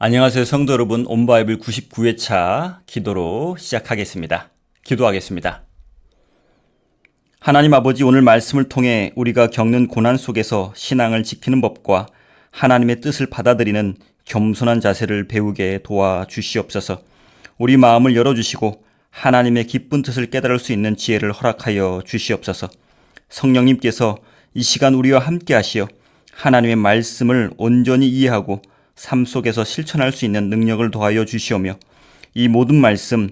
안녕하세요, 성도 여러분. 온바이블 99회차 기도로 시작하겠습니다. 기도하겠습니다. 하나님 아버지, 오늘 말씀을 통해 우리가 겪는 고난 속에서 신앙을 지키는 법과 하나님의 뜻을 받아들이는 겸손한 자세를 배우게 도와주시옵소서. 우리 마음을 열어주시고 하나님의 기쁜 뜻을 깨달을 수 있는 지혜를 허락하여 주시옵소서. 성령님께서 이 시간 우리와 함께 하시어 하나님의 말씀을 온전히 이해하고 삶 속에서 실천할 수 있는 능력을 더하여 주시오며, 이 모든 말씀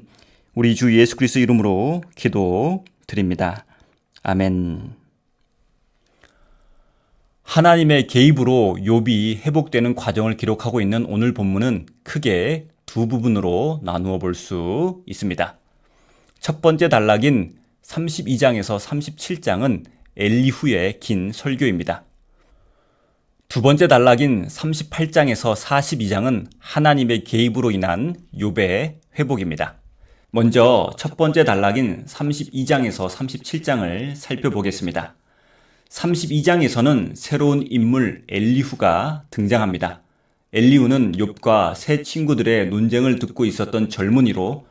우리 주 예수 그리스도 이름으로 기도드립니다. 아멘. 하나님의 개입으로 욥이 회복되는 과정을 기록하고 있는 오늘 본문은 크게 두 부분으로 나누어 볼 수 있습니다. 첫 번째 단락인 32장에서 37장은 엘리후의 긴 설교입니다. 두 번째 단락인 38장에서 42장은 하나님의 개입으로 인한 욥의 회복입니다. 먼저 첫 번째 단락인 32장에서 37장을 살펴보겠습니다. 32장에서는 새로운 인물 엘리후가 등장합니다. 엘리후는 욥과 세 친구들의 논쟁을 듣고 있었던 젊은이로,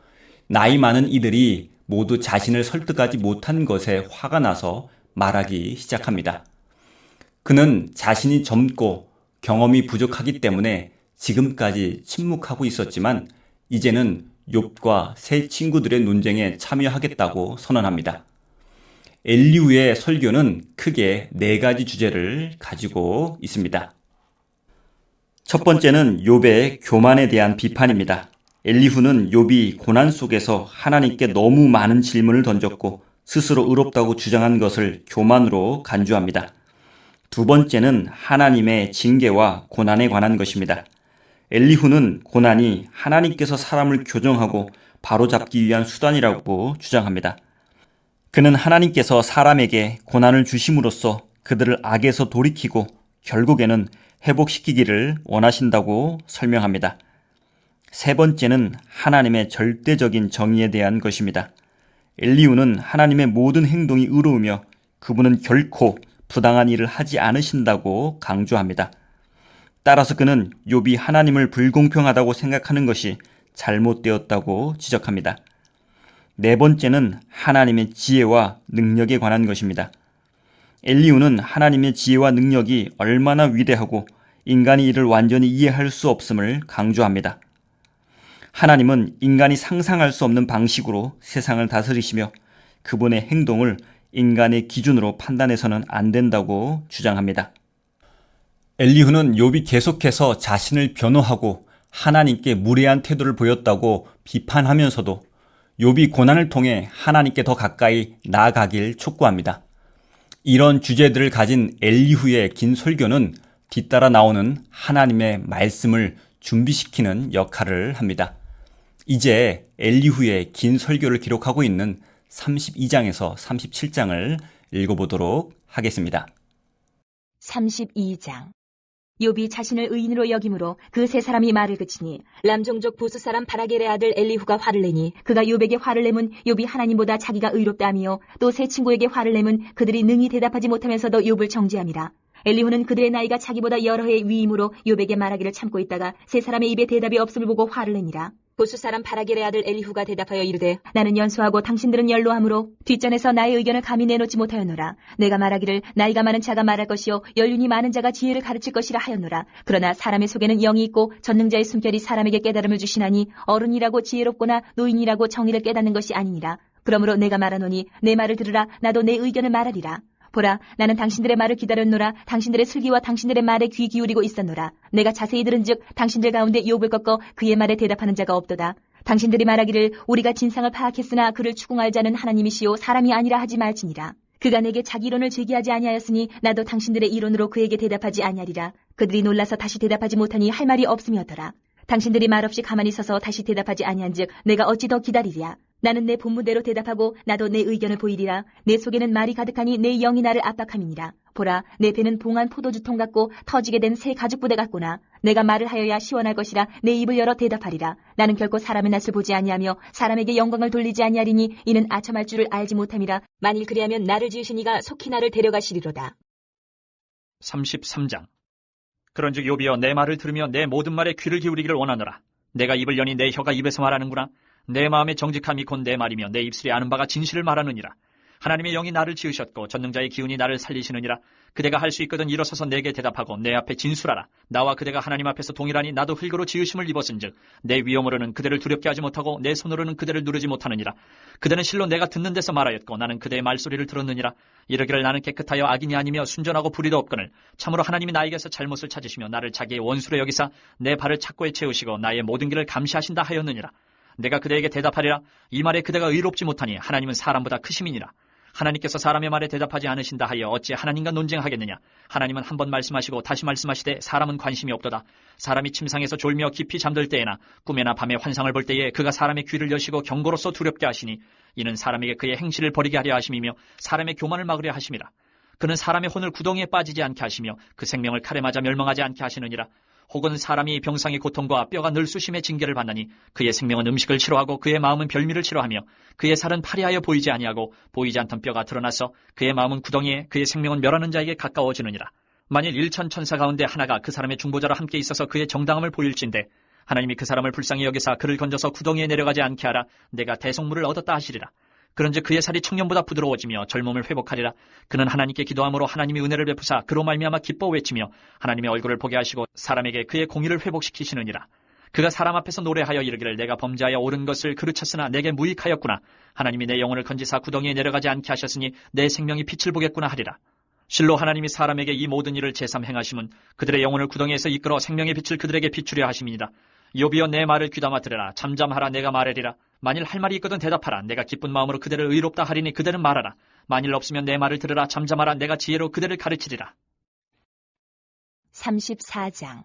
나이 많은 이들이 모두 자신을 설득하지 못한 것에 화가 나서 말하기 시작합니다. 그는 자신이 젊고 경험이 부족하기 때문에 지금까지 침묵하고 있었지만 이제는 욥과 세 친구들의 논쟁에 참여하겠다고 선언합니다. 엘리후의 설교는 크게 네 가지 주제를 가지고 있습니다. 첫 번째는 욥의 교만에 대한 비판입니다. 엘리후는 욥이 고난 속에서 하나님께 너무 많은 질문을 던졌고 스스로 의롭다고 주장한 것을 교만으로 간주합니다. 두 번째는 하나님의 징계와 고난에 관한 것입니다. 엘리후는 고난이 하나님께서 사람을 교정하고 바로잡기 위한 수단이라고 주장합니다. 그는 하나님께서 사람에게 고난을 주심으로써 그들을 악에서 돌이키고 결국에는 회복시키기를 원하신다고 설명합니다. 세 번째는 하나님의 절대적인 정의에 대한 것입니다. 엘리후는 하나님의 모든 행동이 의로우며 그분은 결코 부당한 일을 하지 않으신다고 강조합니다. 따라서 그는 욥이 하나님을 불공평하다고 생각하는 것이 잘못되었다고 지적합니다. 네 번째는 하나님의 지혜와 능력에 관한 것입니다. 엘리후는 하나님의 지혜와 능력이 얼마나 위대하고 인간이 이를 완전히 이해할 수 없음을 강조합니다. 하나님은 인간이 상상할 수 없는 방식으로 세상을 다스리시며 그분의 행동을 인간의 기준으로 판단해서는 안 된다고 주장합니다. 엘리후는 욥이 계속해서 자신을 변호하고 하나님께 무례한 태도를 보였다고 비판하면서도 욥이 고난을 통해 하나님께 더 가까이 나아가길 촉구합니다. 이런 주제들을 가진 엘리후의 긴 설교는 뒤따라 나오는 하나님의 말씀을 준비시키는 역할을 합니다. 이제 엘리후의 긴 설교를 기록하고 있는 32장에서 37장을 읽어보도록 하겠습니다. 32장. 욥이 자신을 의인으로 여김으로 그 세 사람이 말을 그치니 람종족 부스 사람 바라겔의 아들 엘리후가 화를 내니 그가 욥에게 화를 내면 욥이 하나님보다 자기가 의롭다하며 또 세 친구에게 화를 내면 그들이 능히 대답하지 못하면서도 욥을 정죄함이라. 엘리후는 그들의 나이가 자기보다 여러 해의 위임으로 욥에게 말하기를 참고 있다가 세 사람의 입에 대답이 없음을 보고 화를 내니라. 부스 사람 바라겔의 아들 엘리후가 대답하여 이르되, 나는 연소하고 당신들은 연로하므로 뒷전에서 나의 의견을 감히 내놓지 못하였노라. 내가 말하기를 나이가 많은 자가 말할 것이요 연륜이 많은 자가 지혜를 가르칠 것이라 하였노라. 그러나 사람의 속에는 영이 있고 전능자의 숨결이 사람에게 깨달음을 주시나니 어른이라고 지혜롭거나 노인이라고 정의를 깨닫는 것이 아니니라. 그러므로 내가 말하노니 내 말을 들으라. 나도 내 의견을 말하리라. 보라, 나는 당신들의 말을 기다렸노라. 당신들의 슬기와 당신들의 말에 귀 기울이고 있었노라. 내가 자세히 들은즉 당신들 가운데 욥을 꺾어 그의 말에 대답하는 자가 없도다. 당신들이 말하기를 우리가 진상을 파악했으나 그를 추궁할 자는 하나님이시요 사람이 아니라 하지 말지니라. 그가 내게 자기 이론을 제기하지 아니하였으니 나도 당신들의 이론으로 그에게 대답하지 아니하리라. 그들이 놀라서 다시 대답하지 못하니 할 말이 없음이었더라. 당신들이 말없이 가만히 서서 다시 대답하지 아니한즉 내가 어찌 더 기다리랴. 나는 내 본문대로 대답하고 나도 내 의견을 보이리라. 내 속에는 말이 가득하니 내 영이 나를 압박함이니라. 보라, 내 배는 봉한 포도주통 같고 터지게 된 새 가죽부대 같구나. 내가 말을 하여야 시원할 것이라 내 입을 열어 대답하리라. 나는 결코 사람의 낯을 보지 아니하며 사람에게 영광을 돌리지 아니하리니 이는 아첨할 줄을 알지 못함이라. 만일 그리하면 나를 지으신 이가 속히 나를 데려가시리로다. 33장. 그런즉 욥이여 내 말을 들으며 내 모든 말에 귀를 기울이기를 원하노라. 내가 입을 여니 내 혀가 입에서 말하는구나. 내 마음의 정직함이 곧 내 말이며 내 입술이 아는 바가 진실을 말하느니라. 하나님의 영이 나를 지으셨고 전능자의 기운이 나를 살리시느니라. 그대가 할 수 있거든 일어서서 내게 대답하고 내 앞에 진술하라. 나와 그대가 하나님 앞에서 동일하니 나도 흙으로 지으심을 입었은즉 내 위엄으로는 그대를 두렵게 하지 못하고 내 손으로는 그대를 누르지 못하느니라. 그대는 실로 내가 듣는 데서 말하였고 나는 그대의 말소리를 들었느니라. 이르기를 나는 깨끗하여 악인이 아니며 순전하고 불의도 없거늘 참으로 하나님이 나에게서 잘못을 찾으시며 나를 자기의 원수로 여기사 내 발을 착고에 채우시고 나의 모든 길을 감시하신다 하였느니라. 내가 그대에게 대답하리라. 이 말에 그대가 의롭지 못하니 하나님은 사람보다 크심이니라. 하나님께서 사람의 말에 대답하지 않으신다 하여 어찌 하나님과 논쟁하겠느냐. 하나님은 한 번 말씀하시고 다시 말씀하시되 사람은 관심이 없도다. 사람이 침상에서 졸며 깊이 잠들 때에나 꿈에나 밤에 환상을 볼 때에 그가 사람의 귀를 여시고 경고로서 두렵게 하시니 이는 사람에게 그의 행실을 버리게 하려 하심이며 사람의 교만을 막으려 하심이라. 그는 사람의 혼을 구덩이에 빠지지 않게 하시며 그 생명을 칼에 맞아 멸망하지 않게 하시느니라. 혹은 사람이 병상의 고통과 뼈가 늘쑤심의 징계를 받나니 그의 생명은 음식을 싫어하고 그의 마음은 별미를 싫어하며 그의 살은 파리하여 보이지 아니하고 보이지 않던 뼈가 드러나서 그의 마음은 구덩이에 그의 생명은 멸하는 자에게 가까워지느니라. 만일 일천 천사 가운데 하나가 그 사람의 중보자로 함께 있어서 그의 정당함을 보일진대 하나님이 그 사람을 불쌍히 여기사 그를 건져서 구덩이에 내려가지 않게 하라. 내가 대속물을 얻었다 하시리라. 그런즉 그의 살이 청년보다 부드러워지며 젊음을 회복하리라. 그는 하나님께 기도함으로 하나님이 은혜를 베푸사 그로 말미암아 기뻐 외치며 하나님의 얼굴을 보게 하시고 사람에게 그의 공의를 회복시키시느니라. 그가 사람 앞에서 노래하여 이르기를 내가 범죄하여 옳은 것을 그르쳤으나 내게 무익하였구나. 하나님이 내 영혼을 건지사 구덩이에 내려가지 않게 하셨으니 내 생명이 빛을 보겠구나 하리라. 실로 하나님이 사람에게 이 모든 일을 제삼 행하심은 그들의 영혼을 구덩이에서 이끌어 생명의 빛을 그들에게 비추려 하심이니라. 욥이여 내 말을 귀담아 들으라. 잠잠하라. 내가 말하리라. 만일 할 말이 있거든 대답하라. 내가 기쁜 마음으로 그대를 의롭다 하리니 그대는 말하라. 만일 없으면 내 말을 들으라. 잠잠하라. 내가 지혜로 그대를 가르치리라. 34장.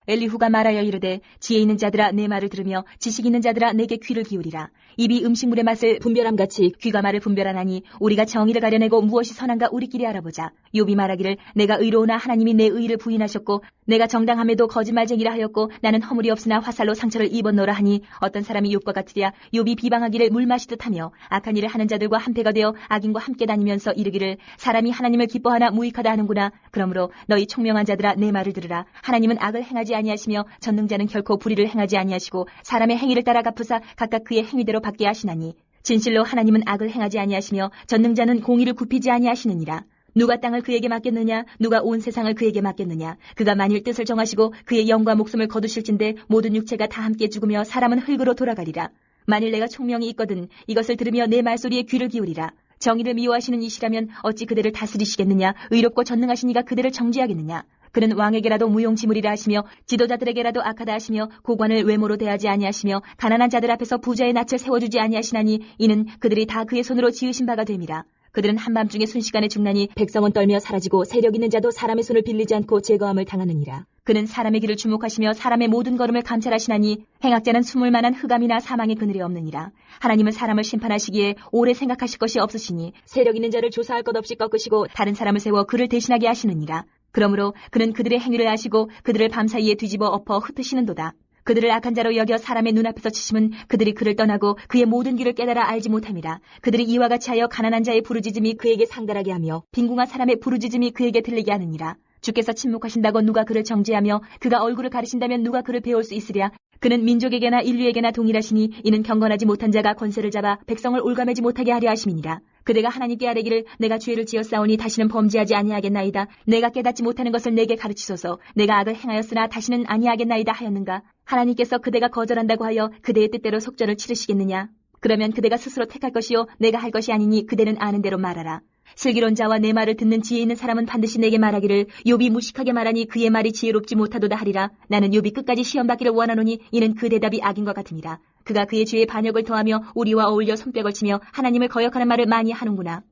엘리후가 말하여 이르되 지혜 있는 자들아 내 말을 들으며 지식 있는 자들아 내게 귀를 기울이라. 입이 음식물의 맛을 분별함같이 귀가 말을 분별하나니 우리가 정의를 가려내고 무엇이 선한가 우리끼리 알아보자. 욥이 말하기를 내가 의로우나 하나님이 내 의를 부인하셨고 내가 정당함에도 거짓말쟁이라 하였고 나는 허물이 없으나 화살로 상처를 입었노라 하니 어떤 사람이 욥과 같으랴. 욥이 비방하기를 물 마시듯 하며 악한 일을 하는 자들과 한패가 되어 악인과 함께 다니면서 이르기를 사람이 하나님을 기뻐하나 무익하다 하는구나. 그러므로 너희 총명한 자들아 내 말을 들으라. 하나님은 악을 행하지 아니하시며 전능자는 결코 불의를 행하지 아니하시고 사람의 행위를 따라 갚으사 각각 그의 행위대로 받게 하시나니 진실로 하나님은 악을 행하지 아니하시며 전능자는 공의를 굽히지 아니하시느니라. 누가 땅을 그에게 맡겼느냐? 누가 온 세상을 그에게 맡겼느냐? 그가 만일 뜻을 정하시고 그의 영과 목숨을 거두실진데 모든 육체가 다 함께 죽으며 사람은 흙으로 돌아가리라. 만일 내가 총명이 있거든 이것을 들으며 내 말소리에 귀를 기울이라. 정의를 미워하시는 이시라면 어찌 그대를 다스리시겠느냐? 의롭고 전능하신 이가 그대를 정죄하겠느냐? 그는 왕에게라도 무용지물이라 하시며 지도자들에게라도 악하다 하시며 고관을 외모로 대하지 아니하시며 가난한 자들 앞에서 부자의 낯을 세워주지 아니하시나니 이는 그들이 다 그의 손으로 지으신 바가 됨이라. 그들은 한밤중에 순식간에 죽나니 백성은 떨며 사라지고 세력 있는 자도 사람의 손을 빌리지 않고 제거함을 당하느니라. 그는 사람의 길을 주목하시며 사람의 모든 걸음을 감찰하시나니 행악자는 숨을 만한 흑암이나 사망의 그늘이 없느니라. 하나님은 사람을 심판하시기에 오래 생각하실 것이 없으시니 세력 있는 자를 조사할 것 없이 꺾으시고 다른 사람을 세워 그를 대신하게 하시느니라. 그러므로 그는 그들의 행위를 아시고 그들을 밤사이에 뒤집어 엎어 흩으시는도다. 그들을 악한 자로 여겨 사람의 눈앞에서 치심은 그들이 그를 떠나고 그의 모든 길을 깨달아 알지 못함이라. 그들이 이와 같이 하여 가난한 자의 부르짖음이 그에게 상달하게 하며 빈궁한 사람의 부르짖음이 그에게 들리게 하느니라. 주께서 침묵하신다고 누가 그를 정죄하며 그가 얼굴을 가리신다면 누가 그를 배울 수 있으랴. 그는 민족에게나 인류에게나 동일하시니 이는 경건하지 못한 자가 권세를 잡아 백성을 올가매지 못하게 하려 하심이니라. 그대가 하나님께 아뢰기를 내가 죄를 지었사오니 다시는 범죄하지 아니하겠나이다. 내가 깨닫지 못하는 것을 내게 가르치소서. 내가 악을 행하였으나 다시는 아니하겠나이다 하였는가. 하나님께서 그대가 거절한다고 하여 그대의 뜻대로 속전을 치르시겠느냐. 그러면 그대가 스스로 택할 것이요 내가 할 것이 아니니 그대는 아는 대로 말하라. 슬기로운 자와 내 말을 듣는 지혜 있는 사람은 반드시 내게 말하기를 욥이 무식하게 말하니 그의 말이 지혜롭지 못하도다 하리라. 나는 욥이 끝까지 시험받기를 원하노니 이는 그 대답이 악인과 같으니라. 그가 그의 죄의 반역을 더하며 우리와 어울려 손뼉을 치며 하나님을 거역하는 말을 많이 하는구나.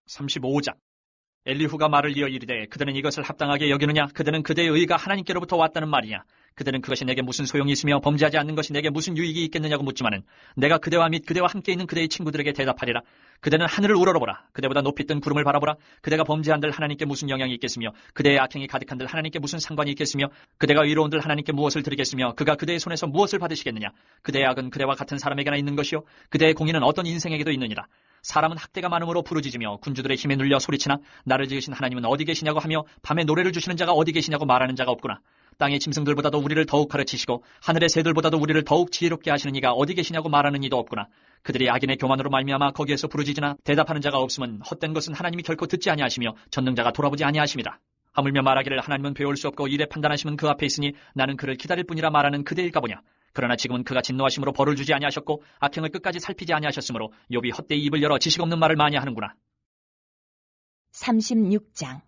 35장. 엘리후가 말을 이어 이르되 그들은 이것을 합당하게 여기느냐? 그들은 그대의 의가 하나님께로부터 왔다는 말이냐? 그대는 그것이 내게 무슨 소용이 있으며 범죄하지 않는 것이 내게 무슨 유익이 있겠느냐고 묻지만은 내가 그대와 및 그대와 함께 있는 그대의 친구들에게 대답하리라. 그대는 하늘을 우러러보라. 그대보다 높이 뜬 구름을 바라보라. 그대가 범죄한들 하나님께 무슨 영향이 있겠으며 그대의 악행이 가득한들 하나님께 무슨 상관이 있겠으며 그대가 의로운들 하나님께 무엇을 드리겠으며 그가 그대의 손에서 무엇을 받으시겠느냐. 그대의 악은 그대와 같은 사람에게나 있는 것이요 그대의 공의는 어떤 인생에게도 있느니라. 사람은 학대가 많음으로 부르짖으며 군주들의 힘에 눌려 소리치나 나를 지으신 하나님은 어디 계시냐고 하며 밤에 노래를 주시는 자가 어디 계시냐고 말하는 자가 없구나. 땅의 짐승들보다도 우리를 더욱 가르치시고 하늘의 새들보다도 우리를 더욱 지혜롭게 하시는 이가 어디 계시냐고 말하는 이도 없구나. 그들이 악인의 교만으로 말미암아 거기에서 부르짖으나 대답하는 자가 없으면 헛된 것은 하나님이 결코 듣지 아니하시며 전능자가 돌아보지 아니하심이라. 하물며 말하기를 하나님은 배울 수 없고 일에 판단하심은 그 앞에 있으니 나는 그를 기다릴 뿐이라 말하는 그대일까 보냐. 그러나 지금은 그가 진노하심으로 벌을 주지 아니하셨고 악행을 끝까지 살피지 아니하셨으므로 욥이 헛되이 입을 열어 지식 없는 말을 많이 하는구나. 36장.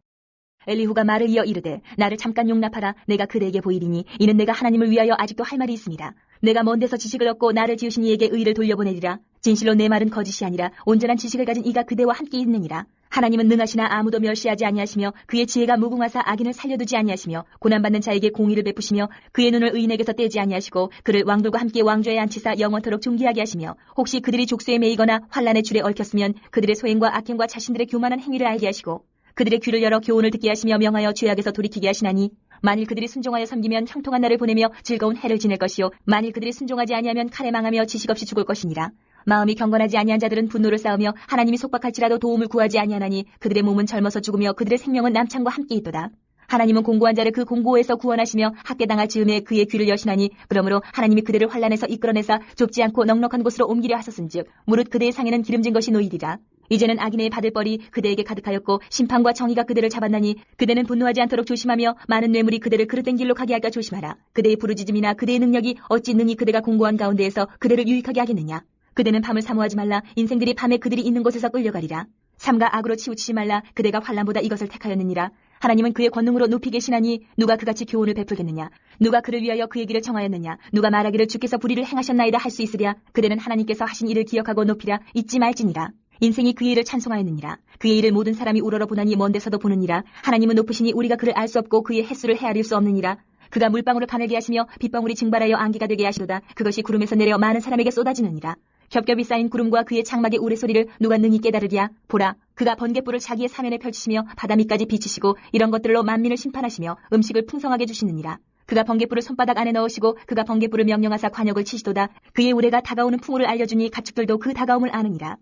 엘리후가 말을 이어 이르되 나를 잠깐 용납하라. 내가 그대에게 보이리니 이는 내가 하나님을 위하여 아직도 할 말이 있습니다. 내가 먼 데서 지식을 얻고 나를 지으신 이에게 의를 돌려보내리라. 진실로 내 말은 거짓이 아니라 온전한 지식을 가진 이가 그대와 함께 있느니라. 하나님은 능하시나 아무도 멸시하지 아니하시며 그의 지혜가 무궁하사 악인을 살려두지 아니하시며 고난받는 자에게 공의를 베푸시며 그의 눈을 의인에게서 떼지 아니하시고 그를 왕들과 함께 왕좌에 앉히사 영원토록 존귀하게 하시며 혹시 그들이 족쇄에 매이거나 환란의 줄에 얽혔으면 그들의 소행과 악행과 자신들의 교만한 행위를 알게 하시고 그들의 귀를 열어 교훈을 듣게 하시며 명하여 죄악에서 돌이키게 하시나니 만일 그들이 순종하여 섬기면 형통한 날을 보내며 즐거운 해를 지낼 것이요 만일 그들이 순종하지 아니하면 칼에 망하며 지식 없이 죽을 것이니라. 마음이 경건하지 아니한 자들은 분노를 쌓으며 하나님이 속박할지라도 도움을 구하지 아니하나니 그들의 몸은 젊어서 죽으며 그들의 생명은 남창과 함께 있도다. 하나님은 공고한 자를 그 공고에서 구원하시며 학대당할 즈음에 그의 귀를 여시나니 그러므로 하나님이 그들을 환란에서 이끌어내사 좁지 않고 넉넉한 곳으로 옮기려 하셨은즉 무릇 그대의 상에는 기름진 것이 놓이리라. 이제는 악인의 받을 벌이 그대에게 가득하였고 심판과 정의가 그대를 잡았나니 그대는 분노하지 않도록 조심하며 많은 뇌물이 그대를 그릇된 길로 가게 할까 조심하라. 그대의 부르짖음이나 그대의 능력이 어찌 능히 그대가 공고한 가운데에서 그대를 유익하게 하겠느냐. 그대는 밤을 사모하지 말라. 인생들이 밤에 그들이 있는 곳에서 끌려가리라. 삼가 악으로 치우치지 말라. 그대가 환난보다 이것을 택하였느니라. 하나님은 그의 권능으로 높이 계시나니 누가 그같이 교훈을 베풀겠느냐. 누가 그를 위하여 그의 길을 정하였느냐. 누가 말하기를 주께서 불의를 행하셨나이다 할 수 있으랴. 그대는 하나님께서 하신 일을 기억하고 높이랴. 잊지 말지니라. 인생이 그의 일을 찬송하였느니라. 그의 일을 모든 사람이 우러러 보나니 먼 데서도 보느니라. 하나님은 높으시니 우리가 그를 알 수 없고 그의 횟수를 헤아릴 수 없느니라. 그가 물방울을 가늘게 하시며 빗방울이 증발하여 안개가 되게 하시도다. 그것이 구름에서 내려 많은 사람에게 쏟아지느니라. 겹겹이 쌓인 구름과 그의 장막의 우레소리를 누가 능히 깨달으랴. 보라, 그가 번갯불을 자기의 사면에 펼치시며 바다 밑까지 비치시고 이런 것들로 만민을 심판하시며 음식을 풍성하게 주시느니라. 그가 번갯불을 손바닥 안에 넣으시고 그가 번갯불을 명령하사 관역을 치시도다. 그의 우레가 다가오는 풍우를 알려주니 가축들도 그 다가옴을 아느니라.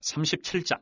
37장.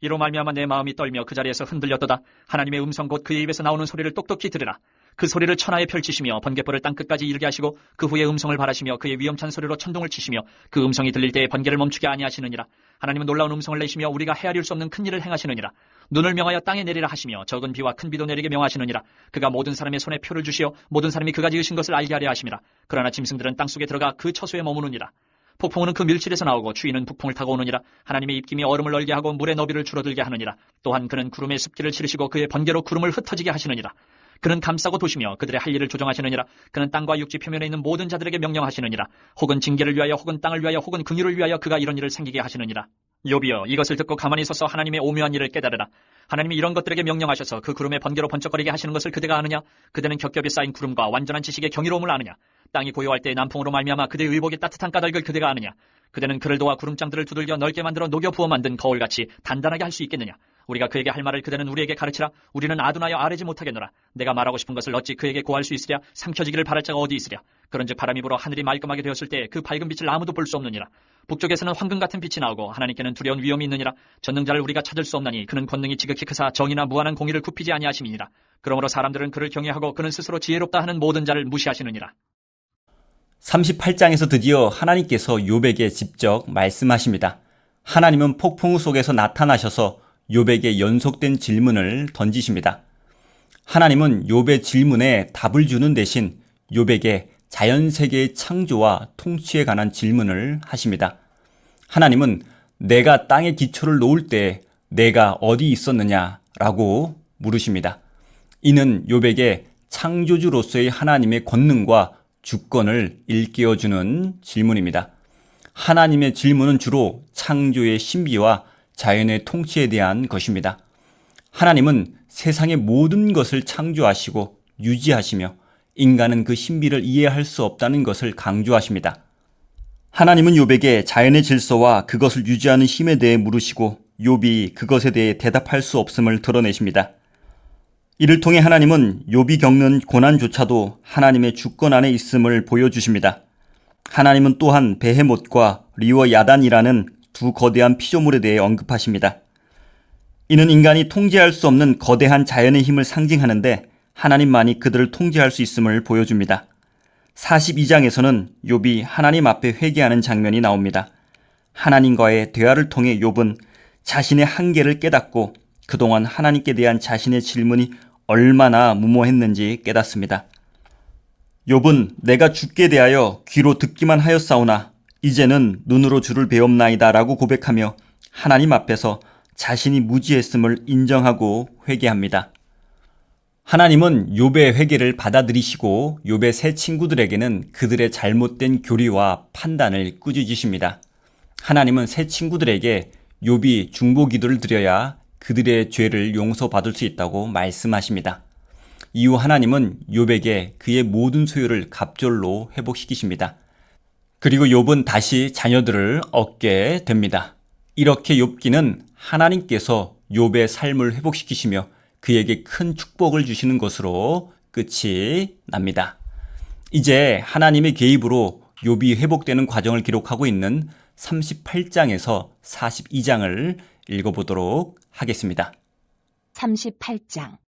이로 말미암아 내 마음이 떨며 그 자리에서 흔들렸도다. 하나님의 음성 곧 그의 입에서 나오는 소리를 똑똑히 들으라. 그 소리를 천하에 펼치시며 번갯불을 땅끝까지 이르게 하시고 그 후에 음성을 바라시며 그의 위엄찬 소리로 천둥을 치시며 그 음성이 들릴 때에 번개를 멈추게 아니하시느니라. 하나님은 놀라운 음성을 내시며 우리가 헤아릴 수 없는 큰 일을 행하시느니라. 눈을 명하여 땅에 내리라 하시며 적은 비와 큰 비도 내리게 명하시느니라. 그가 모든 사람의 손에 표를 주시어 모든 사람이 그가 지으신 것을 알게 하려 하심이라. 그러나 짐승들은 땅속에 들어가 그 처소에 머무느니라. 폭풍우는 그 밀실에서 나오고 추위는 북풍을 타고 오느니라. 하나님의 입김이 얼음을 얼게 하고 물의 너비를 줄어들게 하느니라. 또한 그는 구름의 습기를 치르시고 그의 번개로 구름을 흩어지게 하시느니라. 그는 감싸고 도시며 그들의 할 일을 조정하시느니라. 그는 땅과 육지 표면에 있는 모든 자들에게 명령하시느니라. 혹은 징계를 위하여 혹은 땅을 위하여 혹은 긍휼을 위하여 그가 이런 일을 생기게 하시느니라. 욥이여, 이것을 듣고 가만히 서서 하나님의 오묘한 일을 깨달으라. 하나님이 이런 것들에게 명령하셔서 그 구름의 번개로 번쩍거리게 하시는 것을 그대가 아느냐? 그대는 겹겹이 쌓인 구름과 완전한 지식의 경이로움을 아느냐? 땅이 고요할 때 남풍으로 말미암아 그대의 의복의 따뜻한 까닭을 그대가 아느냐? 그대는 그를 도와 구름장들을 두들겨 넓게 만들어 녹여 부어 만든 거울같이 단단하게 할 수 있겠느냐? 우리가 그에게 할 말을 그대는 우리에게 가르치라. 우리는 아둔하여 아뢰지 못하겠노라. 내가 말하고 싶은 것을 어찌 그에게 고할 수 있으랴? 삼켜지기를 바랄 자가 어디 있으랴? 그런즉 바람이 불어 하늘이 말끔하게 되었을 때 그 밝은 빛을 아무도 볼 수 없느니라. 북쪽에서는 황금 같은 빛이 나오고 하나님께는 두려운 위험이 있느니라. 전능자를 우리가 찾을 수 없나니 그는 권능이 지극히 크사 정의나 무한한 공의를 굽히지 아니하심이니라. 그러므로 사람들은 그를 경외하고 그는 스스로 지혜롭다 하는 모든 자를 무시하시느니라. 38장에서 드디어 하나님께서 욥에게 직접 말씀하십니다. 하나님은 폭풍우 속에서 나타나셔서 욥에게 연속된 질문을 던지십니다. 하나님은 욥의 질문에 답을 주는 대신 욥에게 자연세계의 창조와 통치에 관한 질문을 하십니다. 하나님은 내가 땅의 기초를 놓을 때 내가 어디 있었느냐라고 물으십니다. 이는 욥에게 창조주로서의 하나님의 권능과 주권을 일깨워주는 질문입니다. 하나님의 질문은 주로 창조의 신비와 자연의 통치에 대한 것입니다. 하나님은 세상의 모든 것을 창조하시고 유지하시며 인간은 그 신비를 이해할 수 없다는 것을 강조하십니다. 하나님은 욥에게 자연의 질서와 그것을 유지하는 힘에 대해 물으시고 욥이 그것에 대해 대답할 수 없음을 드러내십니다. 이를 통해 하나님은 욥이 겪는 고난조차도 하나님의 주권 안에 있음을 보여주십니다. 하나님은 또한 베헤못과 리워야단이라는 두 거대한 피조물에 대해 언급하십니다. 이는 인간이 통제할 수 없는 거대한 자연의 힘을 상징하는데 하나님만이 그들을 통제할 수 있음을 보여줍니다. 42장에서는 욥이 하나님 앞에 회개하는 장면이 나옵니다. 하나님과의 대화를 통해 욥은 자신의 한계를 깨닫고 그동안 하나님께 대한 자신의 질문이 얼마나 무모했는지 깨닫습니다. 욥은 내가 주께 대하여 귀로 듣기만 하였사오나 이제는 눈으로 주를 배옵나이다 라고 고백하며 하나님 앞에서 자신이 무지했음을 인정하고 회개합니다. 하나님은 욥의 회개를 받아들이시고 욥의 세 친구들에게는 그들의 잘못된 교리와 판단을 꾸짖으십니다. 하나님은 세 친구들에게 욥이 중보 기도를 드려야 그들의 죄를 용서받을 수 있다고 말씀하십니다. 이후 하나님은 욥에게 그의 모든 소유를 갑절로 회복시키십니다. 그리고 욥은 다시 자녀들을 얻게 됩니다. 이렇게 욥기는 하나님께서 욥의 삶을 회복시키시며 그에게 큰 축복을 주시는 것으로 끝이 납니다. 이제 하나님의 개입으로 욥이 회복되는 과정을 기록하고 있는 38장에서 42장을 읽어보도록 하겠습니다. 38장.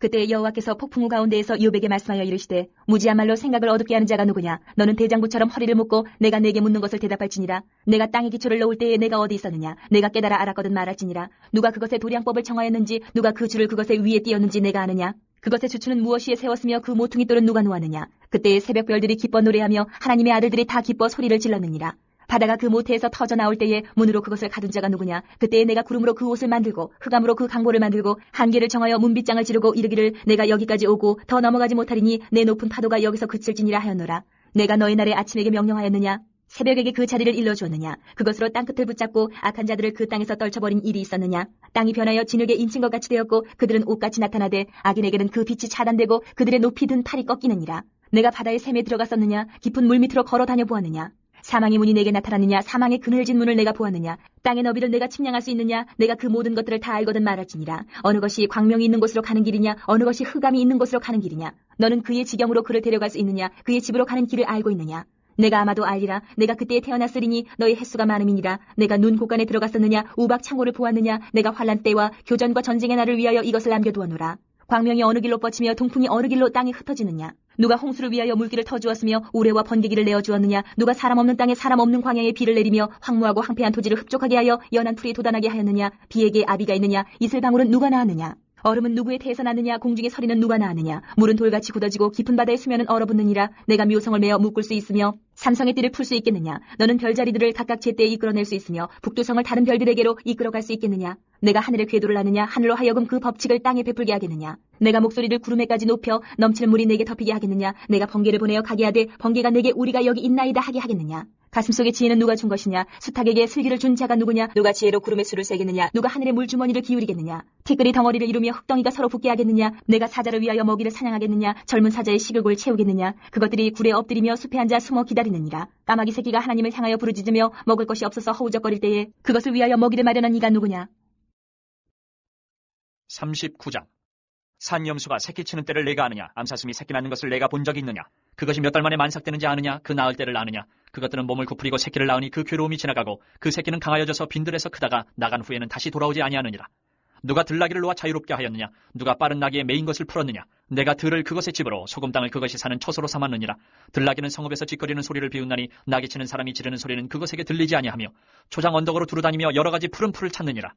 그때 여호와께서 폭풍우 가운데에서 욥에게 말씀하여 이르시되 무지한 말로 생각을 어둡게 하는 자가 누구냐? 너는 대장부처럼 허리를 묶고 내가 내게 묻는 것을 대답할지니라. 내가 땅에 기초를 놓을 때에 내가 어디 있었느냐? 내가 깨달아 알았거든 말할지니라. 누가 그것의 도량법을 정하였는지 누가 그 줄을 그것의 위에 띄었는지 내가 아느냐? 그것의 주추는 무엇이에 세웠으며 그 모퉁이 돌은 누가 놓았느냐? 그때의 새벽별들이 기뻐 노래하며 하나님의 아들들이 다 기뻐 소리를 질렀느니라. 바다가 그 모태에서 터져 나올 때에 문으로 그것을 가둔 자가 누구냐? 그때에 내가 구름으로 그 옷을 만들고 흑암으로 그 강보를 만들고 한계를 정하여 문빗장을 지르고 이르기를 내가 여기까지 오고 더 넘어가지 못하리니 내 높은 파도가 여기서 그칠지니라 하였노라. 내가 너희 날에 아침에게 명령하였느냐? 새벽에게 그 자리를 일러주었느냐? 그것으로 땅끝을 붙잡고 악한 자들을 그 땅에서 떨쳐버린 일이 있었느냐? 땅이 변하여 진흙에 인친 것 같이 되었고 그들은 옷같이 나타나되 악인에게는 그 빛이 차단되고 그들의 높이 든 팔이 꺾이느니라. 내가 바다의 샘에 들어갔었느냐? 깊은 물 밑으로 걸어 다녀 보았느냐? 사망의 문이 내게 나타났느냐? 사망의 그늘진 문을 내가 보았느냐? 땅의 너비를 내가 측량할 수 있느냐? 내가 그 모든 것들을 다 알거든 말할지니라. 어느 것이 광명이 있는 곳으로 가는 길이냐? 어느 것이 흑암이 있는 곳으로 가는 길이냐? 너는 그의 지경으로 그를 데려갈 수 있느냐? 그의 집으로 가는 길을 알고 있느냐? 내가 아마도 알리라. 내가 그때에 태어났으리니 너의 횟수가 많음이니라. 내가 눈 곳간에 들어갔었느냐? 우박 창고를 보았느냐? 내가 환란 때와 교전과 전쟁의 날을 위하여 이것을 남겨두었노라. 광명이 어느 길로 뻗치며 동풍이 어느 길로 땅에 흩어지느냐? 누가 홍수를 위하여 물길을 터주었으며 우레와 번개기를 내어주었느냐? 누가 사람 없는 땅에 사람 없는 광야에 비를 내리며 황무하고 황폐한 토지를 흡족하게 하여 연한 풀이 돋아나게 하였느냐? 비에게 아비가 있느냐? 이슬방울은 누가 낳았느냐? 얼음은 누구의 태에서 났느냐? 공중의 서리는 누가 낳았느냐? 물은 돌같이 굳어지고 깊은 바다의 수면은 얼어붙느니라. 내가 묘성을 메어 묶을 수 있으며 삼성의 띠를 풀 수 있겠느냐? 너는 별자리들을 각각 제때에 이끌어낼 수 있으며 북두성을 다른 별들에게로 이끌어갈 수 있겠느냐? 내가 하늘의 궤도를 아느냐? 하늘로 하여금 그 법칙을 땅에 베풀게 하겠느냐? 내가 목소리를 구름에까지 높여 넘치는 물이 내게 덮이게 하겠느냐? 내가 번개를 보내어 가게 하되 번개가 내게 우리가 여기 있나이다 하게 하겠느냐? 가슴속에 지혜는 누가 준 것이냐? 수탉에게 슬기를 준 자가 누구냐? 누가 지혜로 구름의 수를 세겠느냐? 누가 하늘의 물주머니를 기울이겠느냐? 티끌이 덩어리를 이루며 흙덩이가 서로 붙게 하겠느냐? 내가 사자를 위하여 먹이를 사냥하겠느냐? 젊은 사자의 식욕을 채우겠느냐? 그것들이 굴에 엎드리며 숲에 앉아 숨어 기다리느니라. 까마귀 새끼가 하나님을 향하여 부르짖으며 먹을 것이 없어서 허우적거릴 때에 그것을 위하여 먹이를 마련한 이가 누구냐? 39장. 산염수가 새끼 치는 때를 내가 아느냐? 암사슴이 새끼 낳는 것을 내가 본 적이 있느냐? 그것이 몇 달 만에 만삭되는지 아느냐? 그 낳을 때를 아느냐? 그것들은 몸을 구부리고 새끼를 낳으니 그 괴로움이 지나가고 그 새끼는 강하여져서 빈들에서 크다가 나간 후에는 다시 돌아오지 아니하느니라. 누가 들나귀를 놓아 자유롭게 하였느냐? 누가 빠른 나귀에 매인 것을 풀었느냐? 내가 들을 그것의 집으로 소금 땅을 그것이 사는 처소로 삼았느니라. 들나귀는 성읍에서 짖거리는 소리를 비웃나니 나귀 치는 사람이 지르는 소리는 그것에게 들리지 아니하며 초장 언덕으로 두루다니며 여러 가지 푸른 풀을 찾느니라.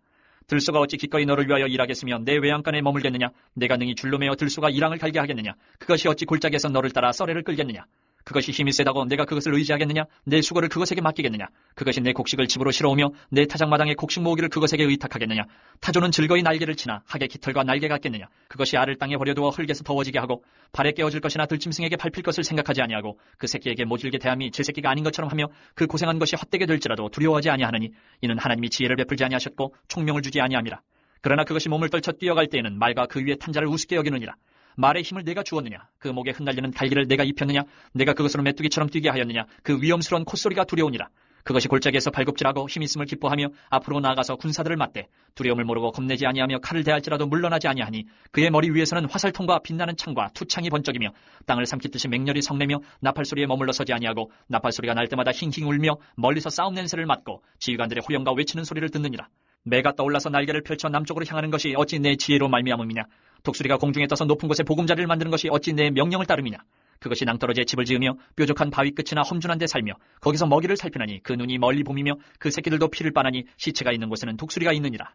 들소가 어찌 기꺼이 너를 위하여 일하겠으며 내 외양간에 머물겠느냐? 내가 능히 줄로 매어 들소가 이랑을 갈게 하겠느냐? 그것이 어찌 골짜기에서 너를 따라 썰애를 끌겠느냐? 그것이 힘이 세다고 내가 그것을 의지하겠느냐? 내 수고를 그것에게 맡기겠느냐? 그것이 내 곡식을 집으로 실어오며 내 타작마당에 곡식 모으기를 그것에게 의탁하겠느냐? 타조는 즐거이 날개를 치나 하게 깃털과 날개 같겠느냐? 그것이 알을 땅에 버려두어 흙에서 더워지게 하고 발에 깨어질 것이나 들짐승에게 밟힐 것을 생각하지 아니하고 그 새끼에게 모질게 대함이 제 새끼가 아닌 것처럼 하며 그 고생한 것이 헛되게 될지라도 두려워하지 아니하느니 이는 하나님이 지혜를 베풀지 아니하셨고 총명을 주지 아니함이라. 그러나 그것이 몸을 떨쳐 뛰어갈 때에는 말과 그 위에 탄 자를 우습게 여기느니라. 말의 힘을 내가 주었느냐? 그 목에 흩날리는 달기를 내가 입혔느냐? 내가 그것으로 메뚜기처럼 뛰게 하였느냐? 그 위험스러운 콧소리가 두려우니라. 그것이 골짜기에서 발굽질하고 힘있음을 기뻐하며 앞으로 나아가서 군사들을 맞대 두려움을 모르고 겁내지 아니하며 칼을 대할지라도 물러나지 아니하니 그의 머리 위에서는 화살통과 빛나는 창과 투창이 번쩍이며 땅을 삼키듯이 맹렬히 성내며 나팔소리에 머물러 서지 아니하고 나팔소리가 날 때마다 힝힝 울며 멀리서 싸움 냄새를 맡고 지휘관들의 호령과 외치는 소리를 듣느니라. 매가 떠올라서 날개를 펼쳐 남쪽으로 향하는 것이 어찌 내 지혜로 말미암음이냐? 독수리가 공중에 떠서 높은 곳에 보금자리를 만드는 것이 어찌 내 명령을 따름이냐? 그것이 낭떠러지에 집을 지으며 뾰족한 바위 끝이나 험준한 데 살며 거기서 먹이를 살피나니 그 눈이 멀리 봄이며 그 새끼들도 피를 빠나니 시체가 있는 곳에는 독수리가 있느니라.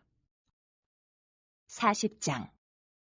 40장.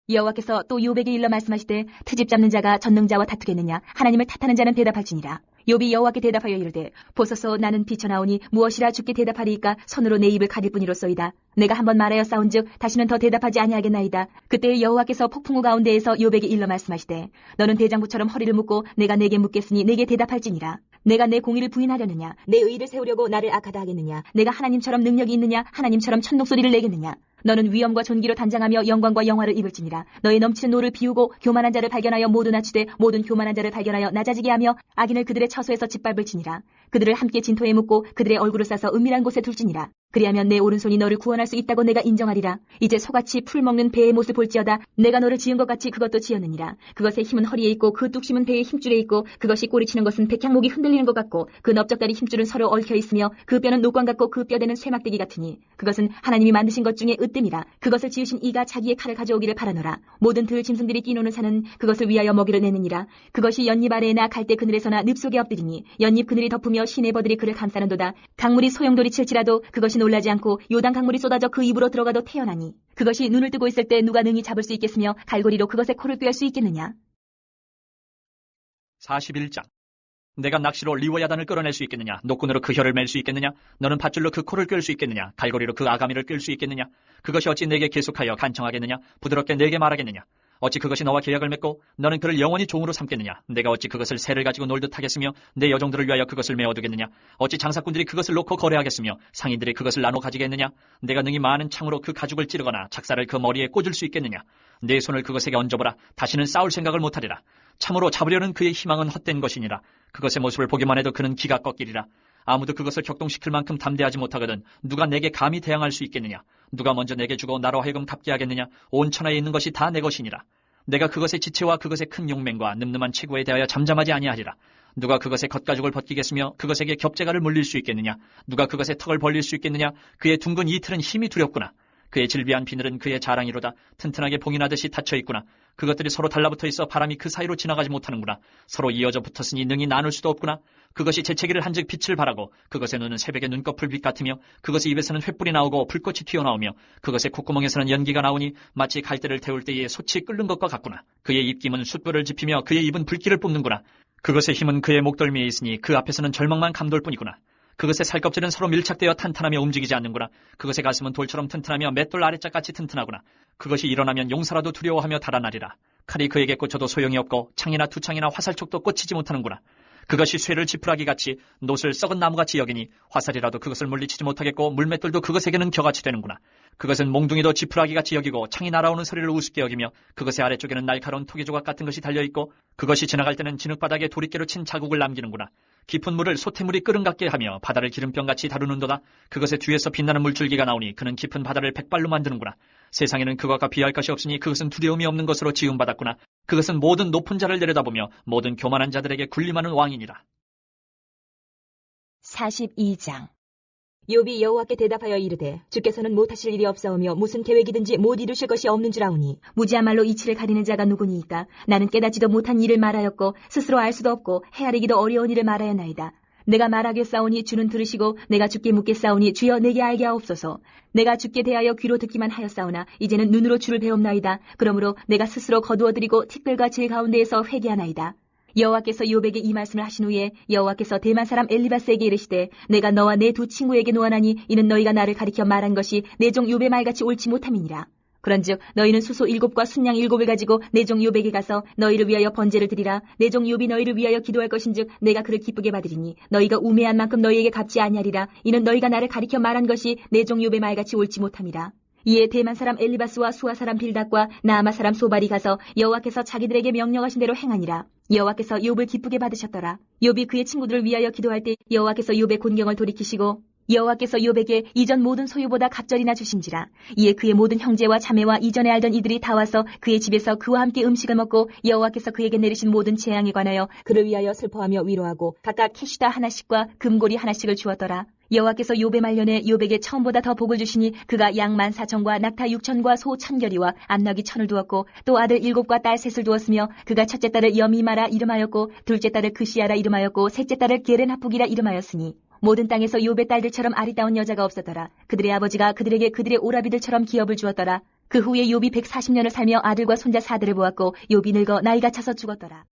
여호와께서 또 욥에게 일러 말씀하시되 트집 잡는 자가 전능자와 다투겠느냐? 하나님을 탓하는 자는 대답할지니라. 욥이 여호와께 대답하여 이르되 보소서 나는 비쳐나오니 무엇이라 주께 대답하리이까? 손으로 내 입을 가릴 뿐이로소이다. 내가 한번 말하여 싸운즉 다시는 더 대답하지 아니하겠나이다. 그때 여호와께서 폭풍우 가운데에서 욥에게 일러 말씀하시되 너는 대장부처럼 허리를 묶고 내가 내게 묻겠으니 내게 대답할지니라. 내가 내 공의를 부인하려느냐? 내 의를 세우려고 나를 악하다 하겠느냐? 내가 하나님처럼 능력이 있느냐? 하나님처럼 천둥소리를 내겠느냐? 너는 위엄과 존귀로 단장하며 영광과 영화를 입을지니라. 너의 넘치는 노를 비우고 교만한 자를 발견하여 모두 낮추되 모든 교만한 자를 발견하여 낮아지게 하며 악인을 그들의 처소에서 짓밟을지니라. 그들을 함께 진토에 묻고 그들의 얼굴을 싸서 은밀한 곳에 둘지니라. 그리하면 내 오른손이 너를 구원할 수 있다고 내가 인정하리라. 이제 소같이 풀 먹는 배의 못을 볼지어다. 내가 너를 지은 것 같이 그것도 지었느니라. 그것의 힘은 허리에 있고 그 뚝심은 배의 힘줄에 있고 그것이 꼬리치는 것은 백향목이 흔들리는 것 같고 그 넓적다리 힘줄은 서로 얽혀 있으며 그 뼈는 녹광 같고 그 뼈대는 쇠막대기 같으니 그것은 하나님이 만드신 것 중에 으뜸이라. 그것을 지으신 이가 자기의 칼을 가져오기를 바라노라. 모든 들 짐승들이 뛰노는 산은 그것을 위하여 먹이를 내느니라. 그것이 연잎 아래에나 갈대 그늘에서나 늪 속에 엎드리니 연잎 그늘이 덮으며 시내버들이 그를 감싸는도다. 강물이 소용돌이 칠지라도 그것이 놀라지 않고 요단 강물이 쏟아져 그 입으로 들어가도 태어나니 그것이 눈을 뜨고 있을 때 누가 능히 잡을 수 있겠으며 갈고리로 그것의 코를 꿰할 수 있겠느냐? 41장. 내가 낚시로 리워야단을 끌어낼 수 있겠느냐? 노끈으로 그 혀를 맬 수 있겠느냐? 너는 밧줄로 그 코를 끌 수 있겠느냐? 갈고리로 그 아가미를 끌 수 있겠느냐? 그것이 어찌 내게 계속하여 간청하겠느냐? 부드럽게 내게 말하겠느냐? 어찌 그것이 너와 계약을 맺고 너는 그를 영원히 종으로 삼겠느냐? 내가 어찌 그것을 새를 가지고 놀듯 하겠으며 내 여종들을 위하여 그것을 메어두겠느냐? 어찌 장사꾼들이 그것을 놓고 거래하겠으며 상인들이 그것을 나눠 가지겠느냐? 내가 능히 많은 창으로 그 가죽을 찌르거나 작사를 그 머리에 꽂을 수 있겠느냐? 내 손을 그것에게 얹어보라. 다시는 싸울 생각을 못하리라. 참으로 잡으려는 그의 희망은 헛된 것이니라. 그것의 모습을 보기만 해도 그는 기가 꺾이리라. 아무도 그것을 격동시킬 만큼 담대하지 못하거든 누가 내게 감히 대항할 수 있겠느냐? 누가 먼저 내게 주고 나로 하여금 갚게 하겠느냐? 온 천하에 있는 것이 다 내 것이니라. 내가 그것의 지체와 그것의 큰 용맹과 늠름한 체구에 대하여 잠잠하지 아니하리라. 누가 그것의 겉가죽을 벗기겠으며 그것에게 겹재가를 물릴 수 있겠느냐? 누가 그것의 턱을 벌릴 수 있겠느냐? 그의 둥근 이틀은 힘이 두렵구나. 그의 질비한 비늘은 그의 자랑이로다. 튼튼하게 봉인하듯이 닫혀 있구나. 그것들이 서로 달라붙어 있어 바람이 그 사이로 지나가지 못하는구나. 서로 이어져 붙었으니 능히 나눌 수도 없구나. 그것이 재채기를 한즉 빛을 발하고 그것의 눈은 새벽의 눈꺼풀빛 같으며 그것의 입에서는 횃불이 나오고 불꽃이 튀어나오며 그것의 콧구멍에서는 연기가 나오니 마치 갈대를 태울 때에 솥이 끓는 것과 같구나. 그의 입김은 숯불을 지피며 그의 입은 불길을 뿜는구나. 그것의 힘은 그의 목덜미에 있으니 그 앞에서는 절망만 감돌 뿐이구나. 그것의 살껍질은 서로 밀착되어 탄탄하며 움직이지 않는구나. 그것의 가슴은 돌처럼 튼튼하며 맷돌 아래짝같이 튼튼하구나. 그것이 일어나면 용사라도 두려워하며 달아나리라. 칼이 그에게 꽂혀도 소용이 없고 창이나 투창이나 화살촉도 꽂히지 못하는구나. 그것이 쇠를 지푸라기 같이 놋을 썩은 나무같이 여기니 화살이라도 그것을 물리치지 못하겠고 물맷돌도 그것에게는 겨같이 되는구나. 그것은 몽둥이도 지푸라기 같이 여기고 창이 날아오는 소리를 우습게 여기며 그것의 아래쪽에는 날카로운 토기조각 같은 것이 달려있고 그것이 지나갈 때는 진흙바닥에 도리깨로 친 자국을 남기는구나. 깊은 물을 소태물이 끓음 같게 하며 바다를 기름병같이 다루는도다. 그것의 뒤에서 빛나는 물줄기가 나오니 그는 깊은 바다를 백발로 만드는구나. 세상에는 그것과 비할 것이 없으니 그것은 두려움이 없는 것으로 지음받았구나. 그것은 모든 높은 자를 내려다보며 모든 교만한 자들에게 군림하는 왕이니라. 42장. 욥이 여호와께 대답하여 이르되 주께서는 못하실 일이 없사오며 무슨 계획이든지 못 이루실 것이 없는 줄 아오니 무지한 말로 이치를 가리는 자가 누구니이까? 나는 깨닫지도 못한 일을 말하였고 스스로 알 수도 없고 헤아리기도 어려운 일을 말하였나이다. 내가 말하겠사오니 주는 들으시고 내가 주께 묻겠사오니 주여 내게 알게 하옵소서. 내가 주께 대하여 귀로 듣기만 하였사오나 이제는 눈으로 주를 배웁나이다. 그러므로 내가 스스로 거두어드리고 티끌과 질 가운데에서 회개하나이다. 여호와께서 욥에게 이 말씀을 하신 후에 여호와께서 대만 사람 엘리바스에게 이르시되 내가 너와 내 두 친구에게 노하나니 이는 너희가 나를 가리켜 말한 것이 내 종 욥의 말같이 옳지 못함이니라. 그런즉 너희는 수소 7과 순양 7을 가지고 내 종 욥에게 가서 너희를 위하여 번제를 드리라. 내 종 욥이 너희를 위하여 기도할 것인즉 내가 그를 기쁘게 받으리니 너희가 우매한 만큼 너희에게 갚지 아니하리라. 이는 너희가 나를 가리켜 말한 것이 내 종 욥의 말같이 옳지 못함이라. 이에 대만 사람 엘리바스와 수아 사람 빌닷과 나아마 사람 소발이 가서 여호와께서 자기들에게 명령하신 대로 행하니라. 여호와께서 욥을 기쁘게 받으셨더라. 욥이 그의 친구들을 위하여 기도할 때 여호와께서 욥의 곤경을 돌이키시고 여호와께서 욥에게 이전 모든 소유보다 갑절이나 주신지라. 이에 그의 모든 형제와 자매와 이전에 알던 이들이 다 와서 그의 집에서 그와 함께 음식을 먹고 여호와께서 그에게 내리신 모든 재앙에 관하여 그를 위하여 슬퍼하며 위로하고 각각 캐시다 하나씩과 금고리 하나씩을 주었더라. 여호와께서 욥의 말년에 욥에게 처음보다 더 복을 주시니 그가 양 14,000과 낙타 6,000과 소 1,000결이와 암나귀 1,000을 두었고 또 아들 7과 딸 셋을 두었으며 그가 첫째 딸을 여미마라 이름하였고 둘째 딸을 그시아라 이름하였고 셋째 딸을 게렌하북이라 이름하였으니 모든 땅에서 욥의 딸들처럼 아리따운 여자가 없었더라. 그들의 아버지가 그들에게 그들의 오라비들처럼 기업을 주었더라. 그 후에 욥이 140년을 살며 아들과 손자 4대를 보았고 욥이 늙어 나이가 차서 죽었더라.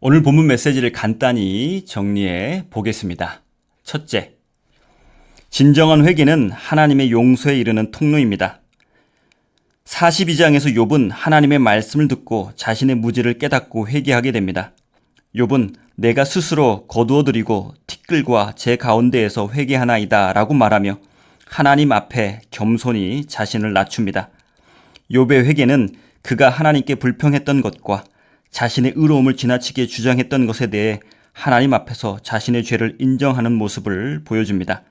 오늘 본문 메시지를 간단히 정리해 보겠습니다. 첫째, 진정한 회개는 하나님의 용서에 이르는 통로입니다. 42장에서 욥은 하나님의 말씀을 듣고 자신의 무지를 깨닫고 회개하게 됩니다. 욥은 내가 스스로 거두어들이고 티끌과 제 가운데에서 회개하나이다 라고 말하며 하나님 앞에 겸손히 자신을 낮춥니다. 욥의 회개는 그가 하나님께 불평했던 것과 자신의 의로움을 지나치게 주장했던 것에 대해 하나님 앞에서 자신의 죄를 인정하는 모습을 보여줍니다.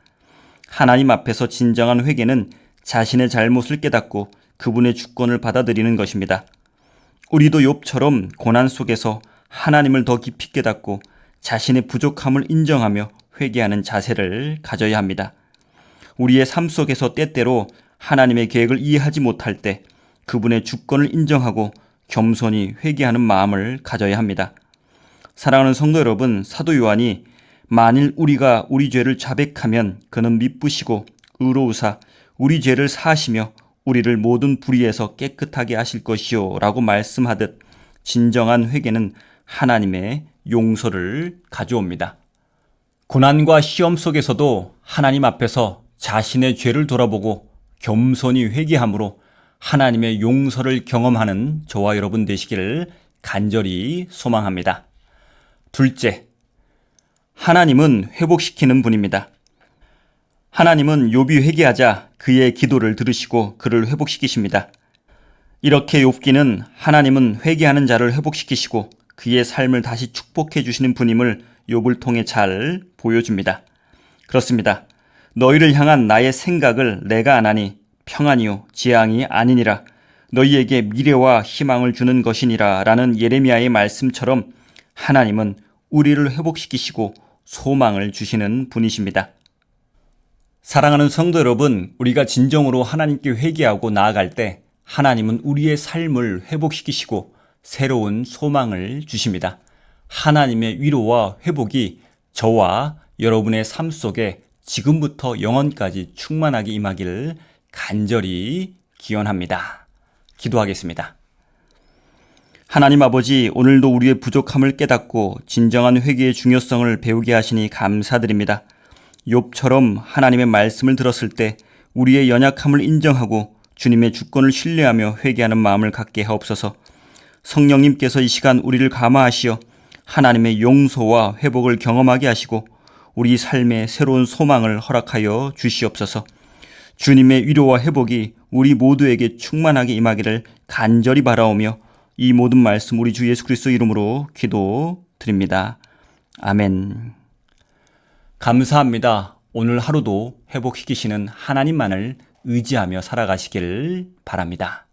하나님 앞에서 진정한 회개는 자신의 잘못을 깨닫고 그분의 주권을 받아들이는 것입니다. 우리도 욥처럼 고난 속에서 하나님을 더 깊이 깨닫고 자신의 부족함을 인정하며 회개하는 자세를 가져야 합니다. 우리의 삶 속에서 때때로 하나님의 계획을 이해하지 못할 때 그분의 주권을 인정하고 겸손히 회개하는 마음을 가져야 합니다. 사랑하는 성도 여러분, 사도 요한이 만일 우리가 우리 죄를 자백하면 그는 미쁘시고 의로우사 우리 죄를 사하시며 우리를 모든 불의에서 깨끗하게 하실 것이요 라고 말씀하듯 진정한 회개는 하나님의 용서를 가져옵니다. 고난과 시험 속에서도 하나님 앞에서 자신의 죄를 돌아보고 겸손히 회개함으로 하나님의 용서를 경험하는 저와 여러분 되시기를 간절히 소망합니다. 둘째, 하나님은 회복시키는 분입니다. 하나님은 욥이 회개하자 그의 기도를 들으시고 그를 회복시키십니다. 이렇게 욥기는 하나님은 회개하는 자를 회복시키시고 그의 삶을 다시 축복해 주시는 분임을 욥을 통해 잘 보여줍니다. 그렇습니다. 너희를 향한 나의 생각을 내가 아나니 평안이요 재앙이 아니니라. 너희에게 미래와 희망을 주는 것이니라 라는 예레미야의 말씀처럼 하나님은 우리를 회복시키시고 소망을 주시는 분이십니다. 사랑하는 성도 여러분, 우리가 진정으로 하나님께 회개하고 나아갈 때 하나님은 우리의 삶을 회복시키시고 새로운 소망을 주십니다. 하나님의 위로와 회복이 저와 여러분의 삶 속에 지금부터 영원까지 충만하게 임하기를 간절히 기원합니다. 기도하겠습니다. 하나님 아버지, 오늘도 우리의 부족함을 깨닫고 진정한 회개의 중요성을 배우게 하시니 감사드립니다. 욥처럼 하나님의 말씀을 들었을 때 우리의 연약함을 인정하고 주님의 주권을 신뢰하며 회개하는 마음을 갖게 하옵소서. 성령님께서 이 시간 우리를 감화하시어 하나님의 용서와 회복을 경험하게 하시고 우리 삶에 새로운 소망을 허락하여 주시옵소서. 주님의 위로와 회복이 우리 모두에게 충만하게 임하기를 간절히 바라오며 이 모든 말씀 우리 주 예수 그리스도 이름으로 기도드립니다. 아멘. 감사합니다. 오늘 하루도 회복시키시는 하나님만을 의지하며 살아가시기를 바랍니다.